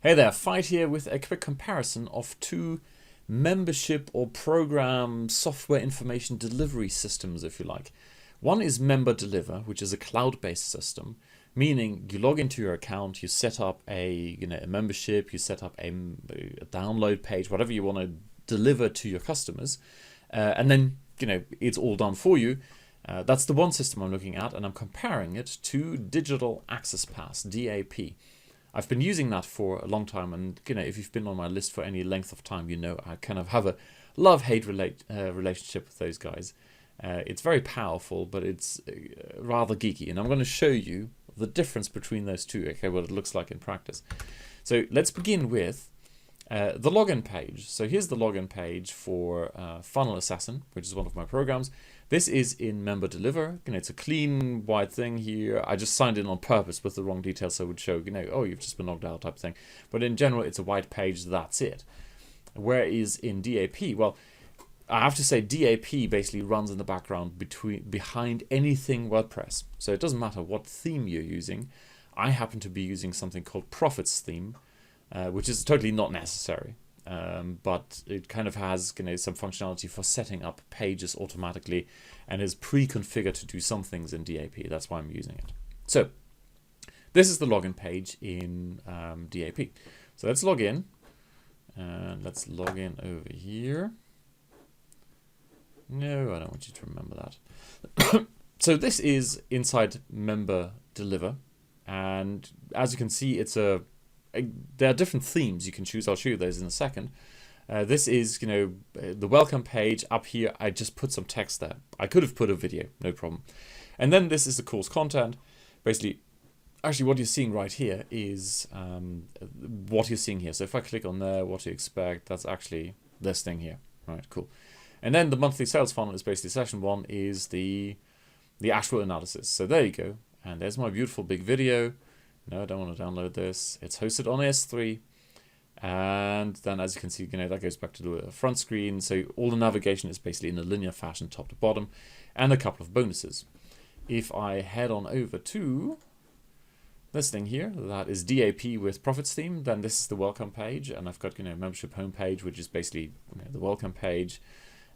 Hey there, Fight here with a quick comparison of two membership or program software information delivery systems, if you like. One is MemberDeliver, which is a cloud-based system, meaning you log into your account, you set up a membership, you set up a download page, whatever you want to deliver to your customers, and then it's all done for you. That's the one system I'm looking at, and I'm comparing it to Digital Access Pass, DAP. I've been using that for a long time, and if you've been on my list for any length of time, I kind of have a love-hate relationship with those guys. It's very powerful, but it's rather geeky, and I'm going to show you the difference between those two, okay, what it looks like in practice. So let's begin with the login page. So here's the login page for Funnel Assassin, which is one of my programs. This is in MemberDeliver. It's a clean white thing here. I just signed in on purpose with the wrong details, so it would show, oh, you've just been logged out type of thing. But in general, it's a white page. That's it. Whereas in DAP, well, I have to say DAP basically runs in the background behind anything WordPress. So it doesn't matter what theme you're using. I happen to be using something called Profits theme, which is totally not necessary. But it kind of has some functionality for setting up pages automatically and is pre-configured to do some things in DAP. That's why I'm using it. So this is the login page in DAP. So let's log in, and let's log in over here. No, I don't want you to remember that. So this is inside MemberDeliver, and as you can see, there are different themes you can choose. I'll show you those in a second. This is, the welcome page up here. I just put some text there. I could have put a video, no problem. And then this is the course content. Basically, actually what you're seeing right here is what you're seeing here. So if I click on there, what to expect, that's actually this thing here. All right, cool. And then the monthly sales funnel is basically session one is the actual analysis. So there you go. And there's my beautiful big video. No, I don't want to download this. It's hosted on S3. And then as you can see, that goes back to the front screen. So all the navigation is basically in a linear fashion, top to bottom, and a couple of bonuses. If I head on over to this thing here, that is DAP with Profits theme, then this is the welcome page. And I've got, membership homepage, which is basically the welcome page.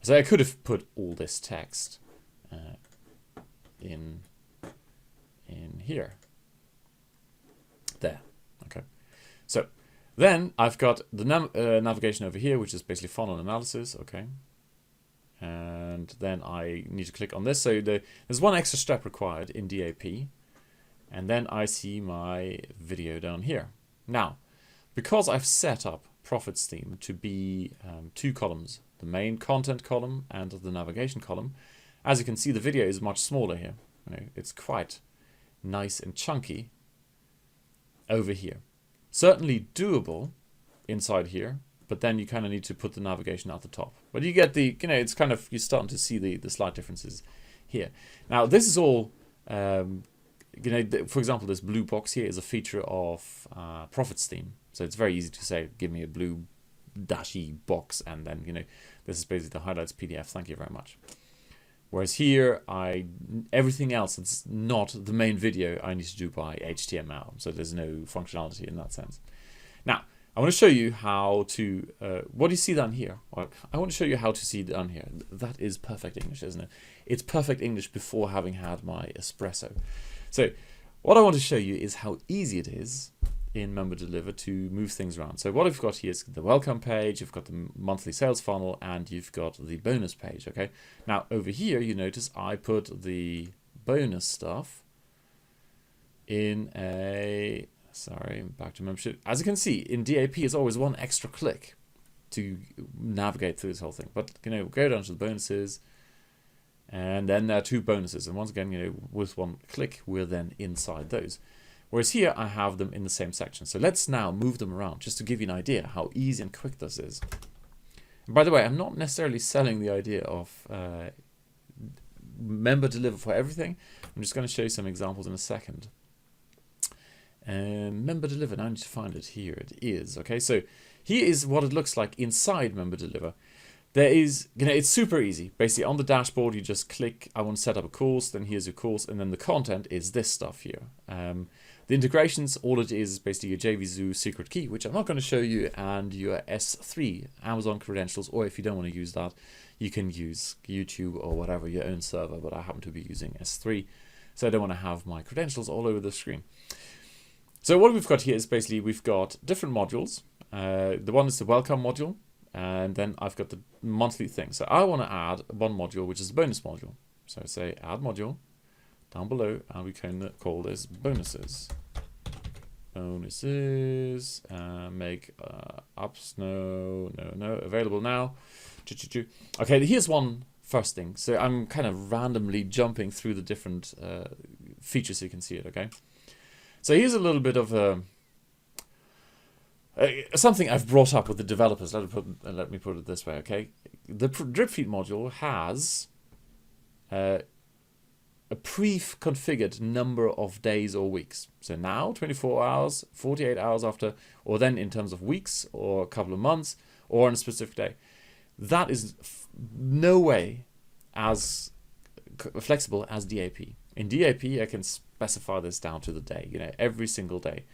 So I could have put all this text in here. There. Okay. So then I've got the navigation over here, which is basically funnel analysis. Okay. And then I need to click on this. So there's one extra step required in DAP. And then I see my video down here. Now, because I've set up Profits theme to be two columns, the main content column and the navigation column, as you can see, the video is much smaller here. It's quite nice and chunky over here. Certainly doable inside here, but then you kind of need to put the navigation at the top. But you get the, it's kind of, you're starting to see the slight differences here. Now, this is all, for example, this blue box here is a feature of Profits theme. So it's very easy to say, give me a blue dashy box, and then, this is basically the highlights PDF. Thank you very much. Whereas here, everything else, it's not the main video, I need to do by HTML. So there's no functionality in that sense. Now, I want to show you how to, what do you see down here? Well, I want to show you how to see down here. That is perfect English, isn't it? It's perfect English before having had my espresso. So what I want to show you is how easy it is in MemberDeliver to move things around. So what I've got here is the welcome page, you've got the monthly sales funnel, and you've got the bonus page, okay? Now, over here, you notice I put the bonus stuff in back to membership. As you can see, in DAP, it's always one extra click to navigate through this whole thing. But, go down to the bonuses, and then there are two bonuses. And once again, with one click, we're then inside those. Whereas here, I have them in the same section. So let's now move them around just to give you an idea how easy and quick this is. And by the way, I'm not necessarily selling the idea of MemberDeliver for everything. I'm just going to show you some examples in a second. MemberDeliver, now I need to find it. Here it is. Okay, so here is what it looks like inside MemberDeliver. There is, it's super easy. Basically, on the dashboard, you just click, I want to set up a course, then here's your course, and then the content is this stuff here. The integrations, all it is basically your JVZoo secret key, which I'm not going to show you, and your S3 Amazon credentials, or if you don't want to use that, you can use YouTube or whatever, your own server, but I happen to be using S3, so I don't want to have my credentials all over the screen. So what we've got here is basically we've got different modules. The one is the welcome module, and then I've got the monthly thing. So I want to add one module, which is the bonus module. So say add module down below, and we can call this bonuses. Bonuses, make ups, no, available now. Okay, here's one first thing. So I'm kind of randomly jumping through the different features so you can see it, okay? So here's a little bit of something I've brought up with the developers. Let me put it this way, okay? The drip feed module has a pre-configured number of days or weeks. So now 24 hours, 48 hours after, or then in terms of weeks or a couple of months or on a specific day. That is no way as flexible as DAP. In DAP, I can specify this down to the day, every single day,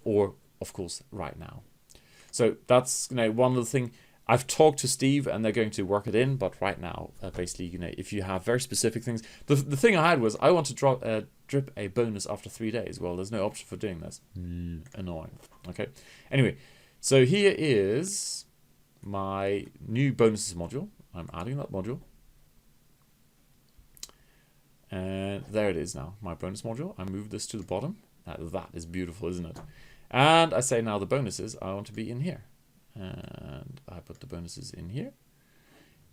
or of course right now. So that's one of the things. I've talked to Steve and they're going to work it in, but right now, basically, if you have very specific things, the thing I had was I want to drip a bonus after 3 days. Well, there's no option for doing this. Annoying. Okay. Anyway, so here is my new bonuses module. I'm adding that module. And there it is now, my bonus module. I move this to the bottom. That is beautiful, isn't it? And I say now the bonuses, I want to be in here. And I put the bonuses in here.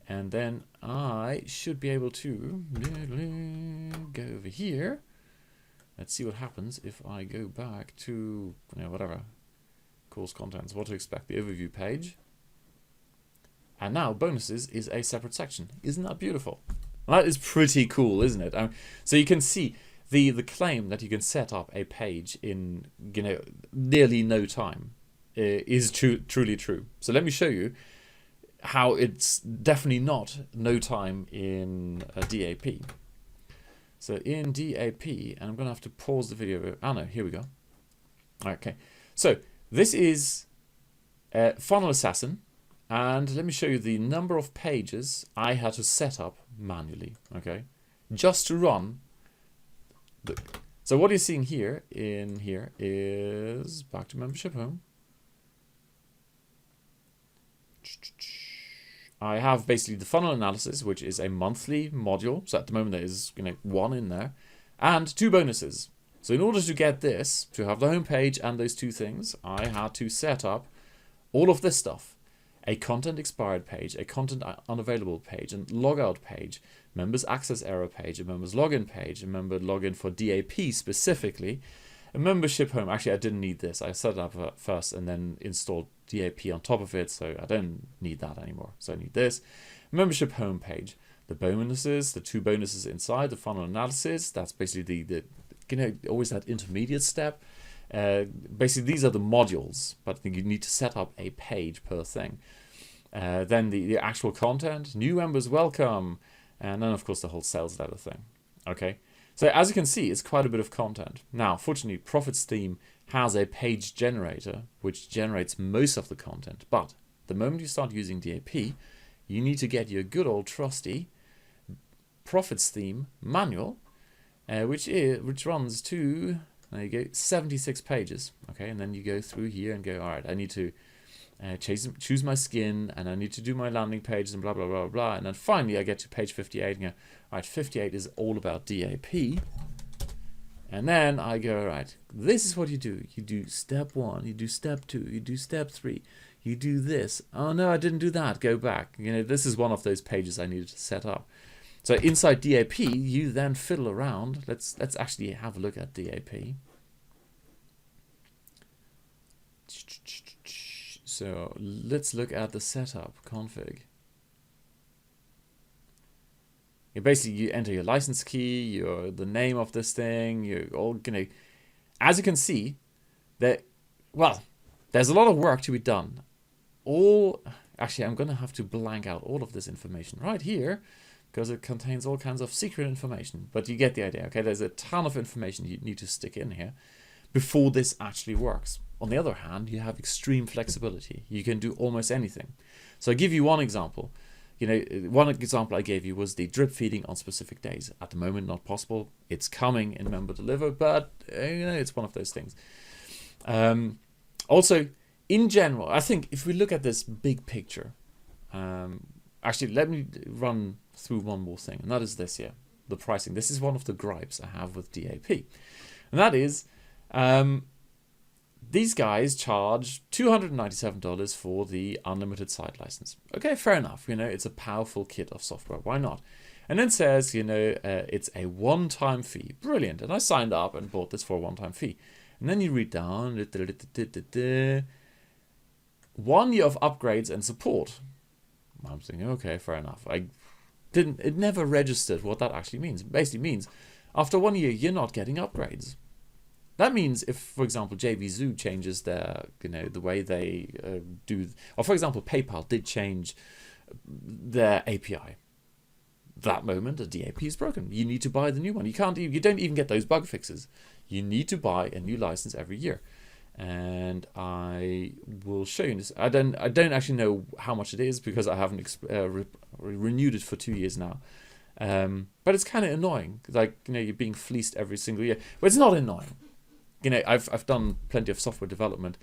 And then I should be able to go over here. Let's see what happens if I go back to, whatever, course contents, what to expect, the overview page. And now bonuses is a separate section. Isn't that beautiful? That is pretty cool, isn't it? So you can see the claim that you can set up a page in nearly no time is truly true. So let me show you how it's definitely not no time in a DAP. So in DAP, and I'm going to have to pause the video. Oh no, here we go. Okay, so this is Funnel Assassin. And let me show you the number of pages I had to set up manually, okay? Just to run. So what you're seeing here is back to membership home. I have basically the funnel analysis, which is a monthly module. So at the moment there is one in there, and 2 bonuses. So in order to get this, to have the home page and those 2 things, I had to set up all of this stuff. A content expired page, a content unavailable page, and logout page, members access error page, a members login page, a member login for DAP specifically, a membership home. Actually, I didn't need this. I set it up first and then installed DAP on top of it, so I don't need that anymore. So I need this. Membership home page, the bonuses, the 2 bonuses inside, the funnel analysis. That's basically the always that intermediate step. Basically, these are the modules, but you need to set up a page per thing. Then the actual content, new members welcome, and then of course the whole sales letter thing. Okay, so as you can see, it's quite a bit of content. Now, fortunately, Profits theme has a page generator which generates most of the content. But the moment you start using DAP, you need to get your good old trusty Profits theme manual, which runs to, there you go, 76 pages. Okay, and then you go through here and go, all right, I need to choose my skin, and I need to do my landing pages and blah, blah, blah, blah. And then finally I get to page 58 and go, all right, 58 is all about DAP. And then I go, all right, this is what you do. You do step 1, you do step 2, you do step 3, you do this. Oh no, I didn't do that. Go back. This is one of those pages I needed to set up. So inside DAP, you then fiddle around. Let's actually have a look at DAP. So let's look at the setup config. You enter your license key, the name of this thing. You're all as you can see, there's a lot of work to be done. Actually, I'm gonna have to blank out all of this information right here. because it contains all kinds of secret information. But you get the idea, okay? There's a ton of information you need to stick in here before this actually works. On the other hand, you have extreme flexibility. You can do almost anything. So I'll give you one example. One example I gave you was the drip feeding on specific days. At the moment, not possible. It's coming in MemberDeliver, but it's one of those things. Also, in general, I think if we look at this big picture, actually, let me run through one more thing, and that is this here, the pricing. This is one of the gripes I have with DAP, and that is these guys charge $297 for the unlimited site license. Okay, fair enough. It's a powerful kit of software. Why not? And then says, it's a one-time fee. Brilliant. And I signed up and bought this for a one-time fee. And then you read down 1 year of upgrades and support. I'm thinking, okay, fair enough. It never registered what that actually means. It basically means after 1 year, you're not getting upgrades. That means if, for example, JVZoo changes their, the way they do, or for example, PayPal did change their API. That moment, the DAP is broken. You need to buy the new one. You don't even get those bug fixes. You need to buy a new license every year. And I will show you this. I don't actually know how much it is because I haven't renewed it for 2 years now. But it's kind of annoying. Like, you're being fleeced every single year. But it's not annoying. I've done plenty of software development.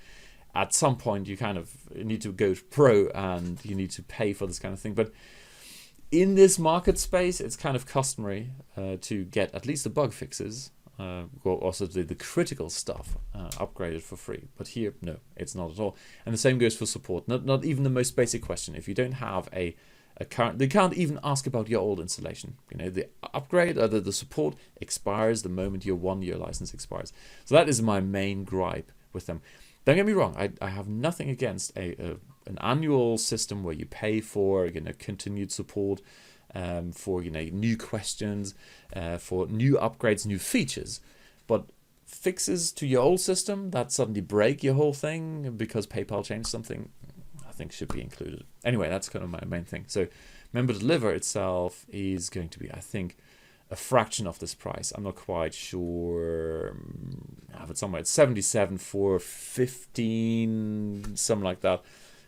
At some point, you kind of need to go pro and you need to pay for this kind of thing. But in this market space, it's kind of customary to get at least the bug fixes, also the critical stuff upgraded for free. But here, no, it's not at all. And the same goes for support. Not even the most basic question. If you don't have a current, they can't even ask about your old installation. The upgrade or the support expires the moment your 1 year license expires. So that is my main gripe with them. Don't get me wrong. I have nothing against an annual system where you pay for continued support, for new questions, for new upgrades, new features. But fixes to your old system that suddenly break your whole thing because PayPal changed something, I think should be included. Anyway, that's kind of my main thing. So MemberDeliver itself is going to be, I think, a fraction of this price. I'm not quite sure. I have it somewhere. It's 77 for 15, something like that,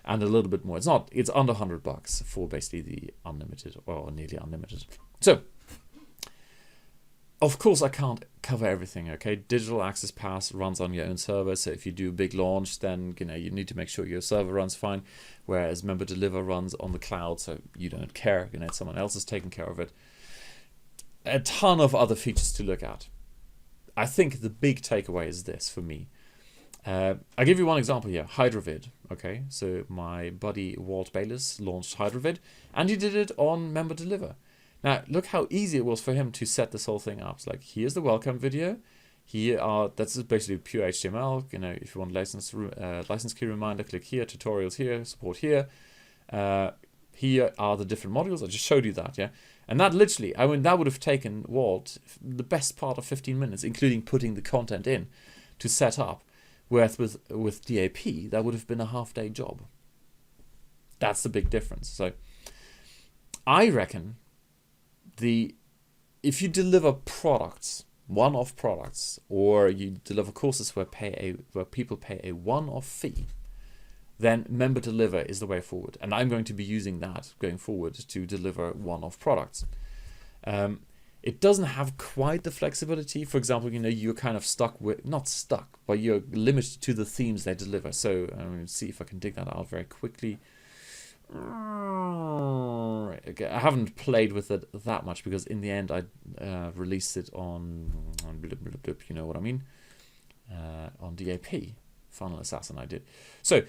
and a little bit more. It's under $100 for basically the unlimited or nearly unlimited. So, of course, I can't cover everything. Okay, Digital Access Pass runs on your own server. So if you do a big launch, then you need to make sure your server runs fine. Whereas MemberDeliver runs on the cloud, so you don't care. Someone else is taking care of it. A ton of other features to look at. I think the big takeaway is this for me. I'll give you one example here, Hydrovid. Okay, so my buddy Walt Bayliss launched Hydrovid, and he did it on MemberDeliver. Now, look how easy it was for him to set this whole thing up. It's like, here's the welcome video. That's basically pure HTML. If you want license key reminder, click here, tutorials here, support here. Here are the different modules. I just showed you that, yeah. And that literally, that would have taken Walt the best part of 15 minutes, including putting the content in to set up. Whereas with DAP, that would have been a half-day job. That's the big difference. So I reckon if you deliver products, one-off products, or you deliver courses where people pay a one-off fee, then MemberDeliver is the way forward. And I'm going to be using that going forward to deliver one-off products. It doesn't have quite the flexibility. For example, you're kind of not stuck, but you're limited to the themes they deliver. So I'm going to see if I can dig that out very quickly. Okay, I haven't played with it that much because in the end I released it on you know what I mean, on DAP, Funnel Assassin I did. So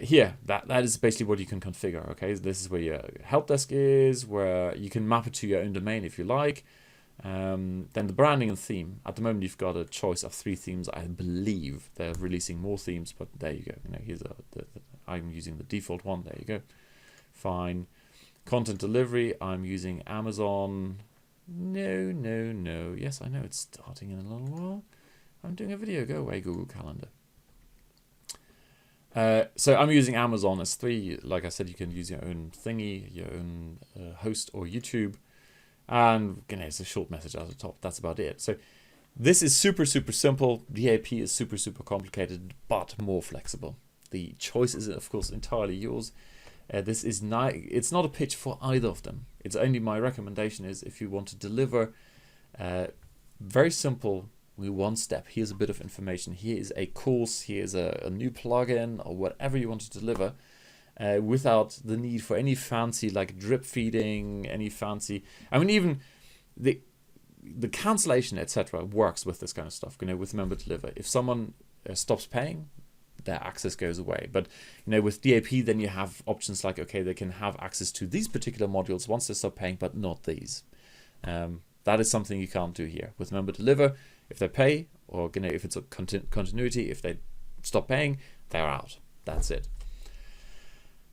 here, that is basically what you can configure. Okay, this is where your help desk is, where you can map it to your own domain if you like. Then the branding and theme. At the moment, you've got a choice of 3 themes. I believe they're releasing more themes, but there you go. Here's I'm using the default one. There you go. Fine. Content delivery. I'm using Amazon. No. Yes, I know it's starting in a little while. I'm doing a video. Go away, Google Calendar. So I'm using Amazon S3. Like I said, you can use your own thingy, your own host or YouTube. and it's a short message at the top. That's about it. So this is super simple. DAP is super complicated, but more flexible. The choice is, of course, entirely yours. This is not. It's not a pitch for either of them. It's only my recommendation is if you want to deliver very simple. One step. Here's a bit of information. Here is a course. Here's a new plugin or whatever you want to deliver, without the need for any fancy like drip feeding, any fancy. I mean, even the cancellation, etc., works with this kind of stuff. With MemberDeliver, if someone stops paying, their access goes away. But with DAP, then you have options like, okay, they can have access to these particular modules once they stop paying, but not these. That is something you can't do here with MemberDeliver. If they pay, or if it's a continuity, if they stop paying, they're out. That's it.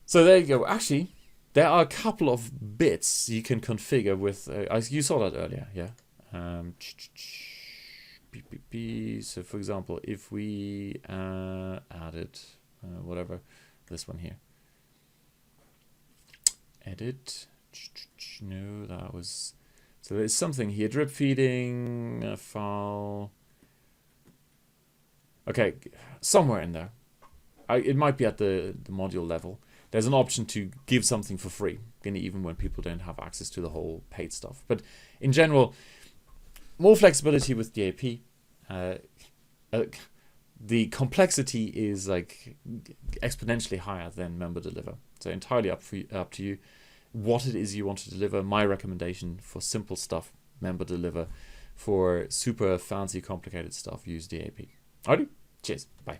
So there you go. Actually, there are a couple of bits you can configure with. You saw that earlier, yeah. So for example, if we added whatever, this one here, edit. No, that was. So there's something here, drip feeding, file. Okay, somewhere in there. It might be at the module level. There's an option to give something for free, even when people don't have access to the whole paid stuff. But in general, more flexibility with DAP. The complexity is like exponentially higher than MemberDeliver. So entirely up to you. What it is you want to deliver. My recommendation for simple stuff, MemberDeliver. For super fancy, complicated stuff, use DAP. Alrighty, cheers, bye.